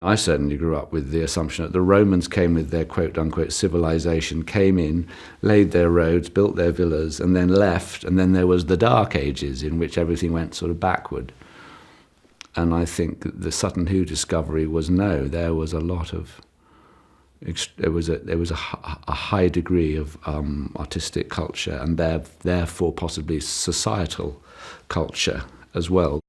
I certainly grew up with the assumption that the Romans came with their quote-unquote civilization, came in, laid their roads, built their villas, and then left, and then there was the Dark Ages in which everything went sort of backward. And I think the Sutton Hoo discovery was no, there was a lot of, there was a high degree of artistic culture and therefore possibly societal culture as well.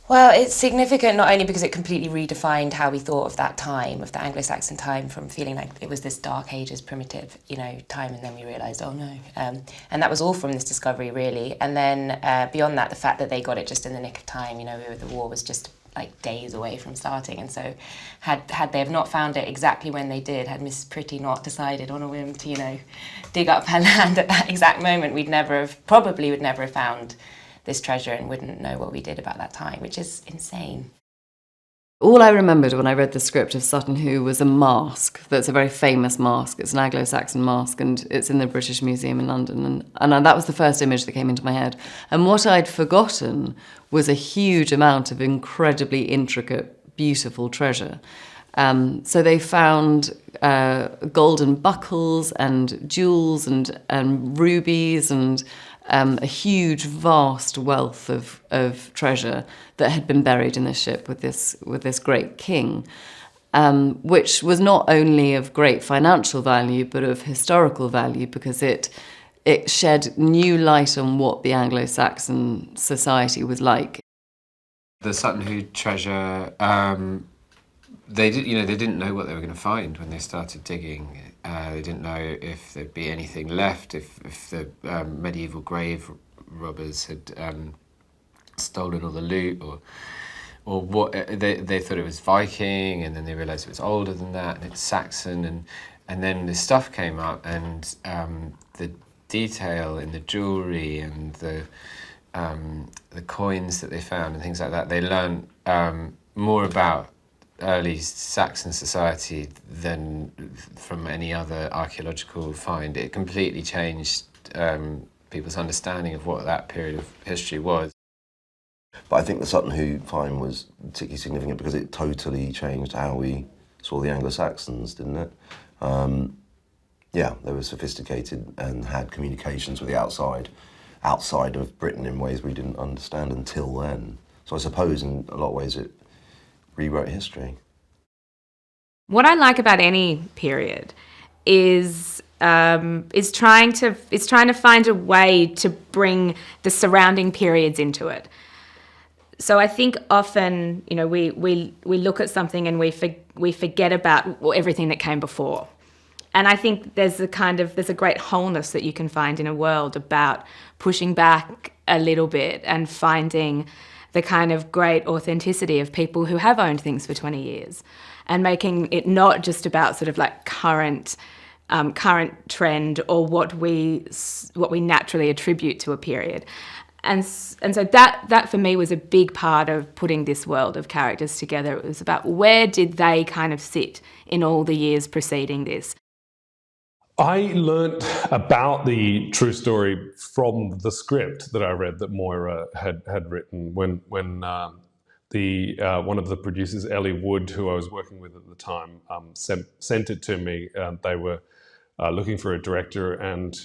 Well, it's significant not only because it completely redefined how we thought of that time, of the Anglo-Saxon time, from feeling like it was this Dark Ages primitive, time, and then we realised, oh no. And that was all from this discovery, really. And then beyond that, the fact that they got it just in the nick of time, the war was just like days away from starting. And so had they have not found it exactly when they did, had Miss Pretty not decided on a whim to, dig up her land at that exact moment, would never have found this treasure and wouldn't know what we did about that time, which is insane. All I remembered when I read the script of Sutton Hoo was a mask that's a very famous mask. It's an Anglo-Saxon mask and it's in the British Museum in London. And that was the first image that came into my head. And what I'd forgotten was a huge amount of incredibly intricate, beautiful treasure. So they found golden buckles and jewels and rubies and a huge, vast wealth of treasure that had been buried in this ship with this great king, which was not only of great financial value but of historical value because it shed new light on what the Anglo-Saxon society was like. The Sutton Hoo treasure, they didn't know what they were going to find when they started digging. They didn't know if there'd be anything left, if the medieval grave robbers had stolen all the loot, or what. They thought it was Viking, and then they realised it was older than that, and it's Saxon, and then the stuff came up, and the detail in the jewellery and the coins that they found and things like that. They learned more about early Saxon society than from any other archaeological find. It completely changed people's understanding of what that period of history was. But I think the Sutton Hoo find was particularly significant because it totally changed how we saw the Anglo-Saxons, didn't it? They were sophisticated and had communications with the outside of Britain in ways we didn't understand until then. So I suppose in a lot of ways it rewrote history. What I like about any period is trying to find a way to bring the surrounding periods into it. So I think often, we look at something and we forget about everything that came before. And I think there's a great wholeness that you can find in a world about pushing back a little bit and finding the kind of great authenticity of people who have owned things for 20 years and making it not just about sort of like current trend or what we naturally attribute to a period. And so that for me was a big part of putting this world of characters together. It was about where did they kind of sit in all the years preceding this. I learnt about the true story from the script that I read that Moira had written when one of the producers, Ellie Wood, who I was working with at the time, sent it to me. They were looking for a director, and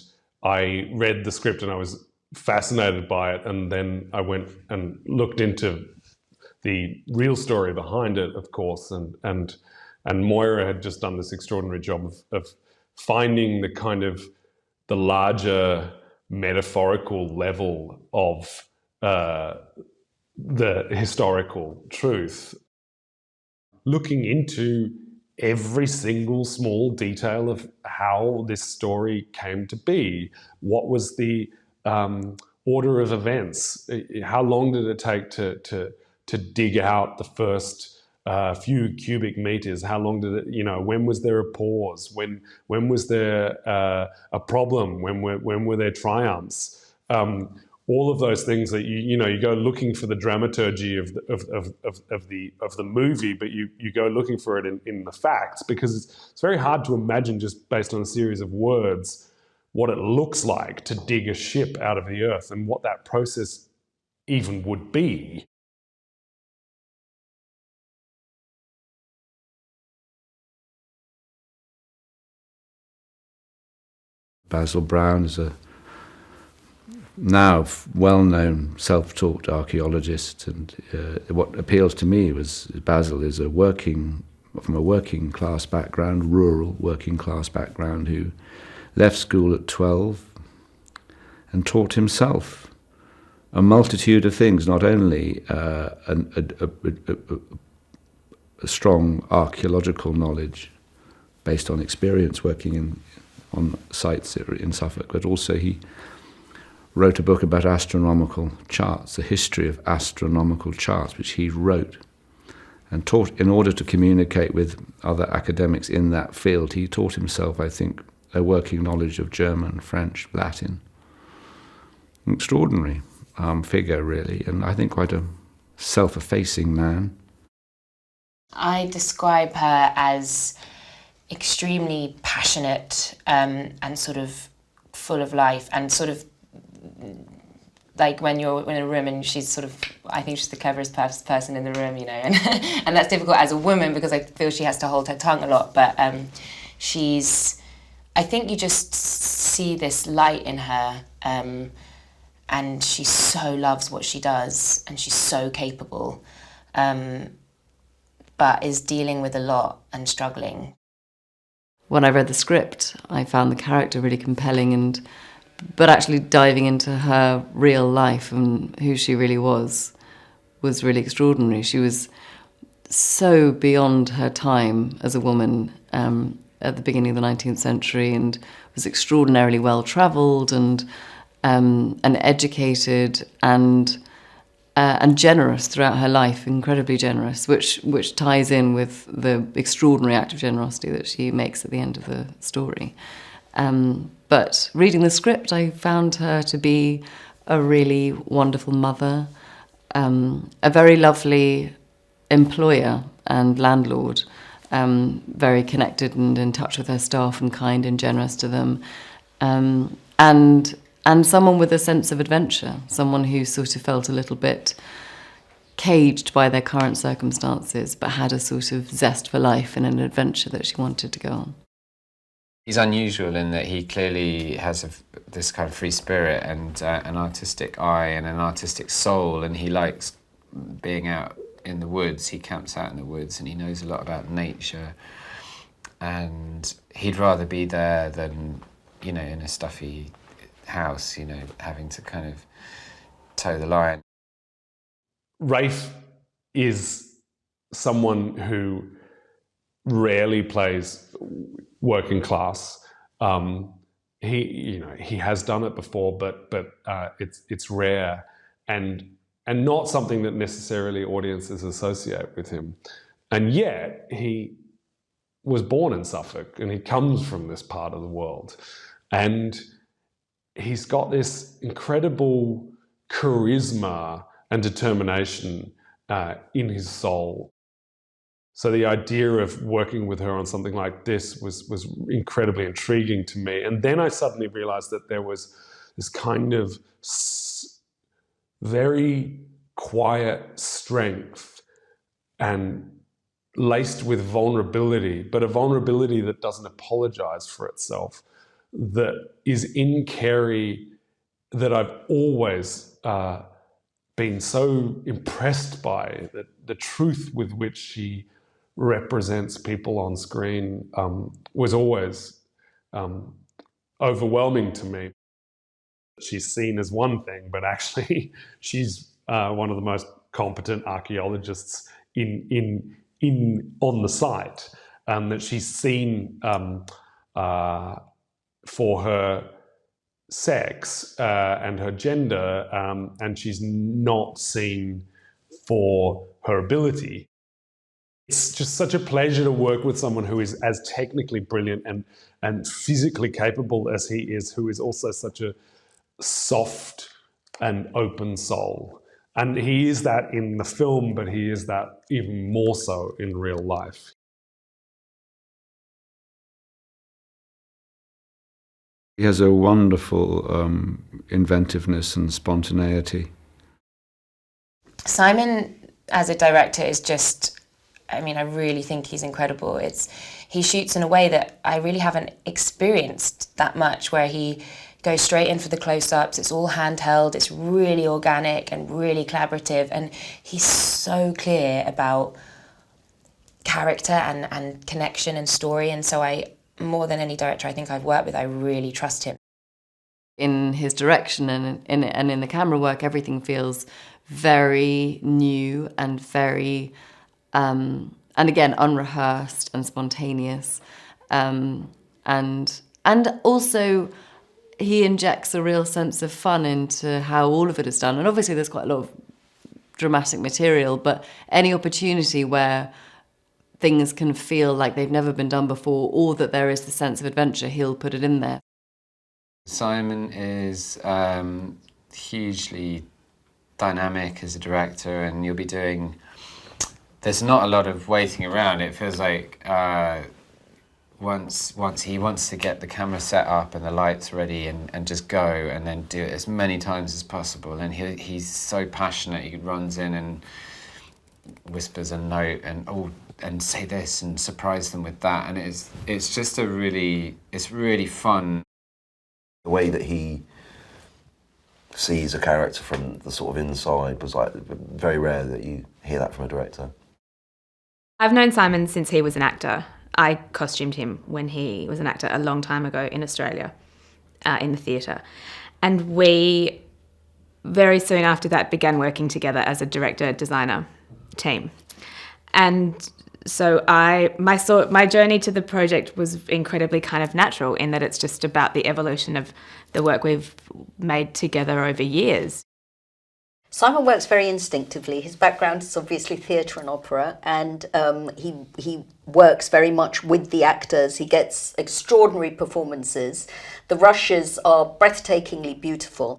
I read the script and I was fascinated by it. And then I went and looked into the real story behind it, of course. And Moira had just done this extraordinary job of finding the larger metaphorical level of the historical truth, looking into every single small detail of how this story came to be. What was the order of events? How long did it take to dig out the first few cubic meters? How long did it, when was there a pause? When was there a problem? When were there triumphs? All of those things that you go looking for the dramaturgy of the movie, but you go looking for it in the facts, because it's very hard to imagine just based on a series of words what it looks like to dig a ship out of the earth and what that process even would be. Basil Brown is a now well-known self-taught archaeologist, and what appeals to me was Basil is from a working class background, rural working class background, who left school at 12 and taught himself a multitude of things, not only a strong archaeological knowledge based on experience working on sites in Suffolk, but also he wrote a book about astronomical charts, a history of astronomical charts, which he wrote and taught in order to communicate with other academics in that field. He taught himself, I think, a working knowledge of German, French, Latin. An extraordinary figure, really, and I think quite a self-effacing man. I describe her as extremely passionate and sort of full of life, and sort of like when you're in a room and she's sort of, I think she's the cleverest person in the room, you know, and and that's difficult as a woman because I feel she has to hold her tongue a lot, but I think you just see this light in her, and she so loves what she does, and she's so capable, but is dealing with a lot and struggling. When I read the script, I found the character really compelling, but actually diving into her real life and who she really was really extraordinary. She was so beyond her time as a woman at the beginning of the 19th century, and was extraordinarily well-travelled and educated and generous throughout her life, incredibly generous, which ties in with the extraordinary act of generosity that she makes at the end of the story. But reading the script, I found her to be a really wonderful mother, a very lovely employer and landlord, very connected and in touch with her staff and kind and generous to them, and someone with a sense of adventure, someone who sort of felt a little bit caged by their current circumstances, but had a sort of zest for life and an adventure that she wanted to go on. He's unusual in that he clearly has this kind of free spirit and an artistic eye and an artistic soul, and he likes being out in the woods. He camps out in the woods and he knows a lot about nature, and he'd rather be there than, you know, in a stuffy house, you know, having to kind of toe the line. Rafe is someone who rarely plays working class. He has done it before, but it's rare and not something that necessarily audiences associate with him. And yet he was born in Suffolk and he comes from this part of the world, and he's got this incredible charisma and determination in his soul. So the idea of working with her on something like this was incredibly intriguing to me. And then I suddenly realized that there was this kind of very quiet strength and laced with vulnerability, but a vulnerability that doesn't apologize for itself, that is in Carey, that I've always been so impressed by, that the truth with which she represents people on screen was always overwhelming to me. She's seen as one thing, but actually she's one of the most competent archaeologists on the site, that she's seen for her sex and her gender, and she's not seen for her ability. It's just such a pleasure to work with someone who is as technically brilliant and physically capable as he is, who is also such a soft and open soul. And he is that in the film, but he is that even more so in real life. He has a wonderful inventiveness and spontaneity. Simon, as a director, is just I mean, I really think he's incredible. He shoots in a way that I really haven't experienced that much, where he goes straight in for the close-ups. It's all handheld, it's really organic and really collaborative, and he's so clear about character and connection and story, and so more than any director I think I've worked with, I really trust him. In his direction and in the camera work, everything feels very new and very, and again, unrehearsed and spontaneous. And also, he injects a real sense of fun into how all of it is done. And obviously there's quite a lot of dramatic material, but any opportunity where things can feel like they've never been done before, or that there is the sense of adventure, he'll put it in there. Simon is hugely dynamic as a director, and you'll be doing... There's not a lot of waiting around. It feels like once he wants to get the camera set up and the lights ready and just go, and then do it as many times as possible. And he's so passionate. He runs in and whispers a note and say this and surprise them with that. And it's just it's really fun. The way that he sees a character from the sort of inside was like very rare that you hear that from a director. I've known Simon since he was an actor. I costumed him when he was an actor a long time ago in Australia, in the theatre. And we, very soon after that, began working together as a director-designer team. And so my journey to the project was incredibly kind of natural, in that it's just about the evolution of the work we've made together over years. Simon works very instinctively. His background is obviously theatre and opera, and he works very much with the actors. He gets extraordinary performances. The rushes are breathtakingly beautiful.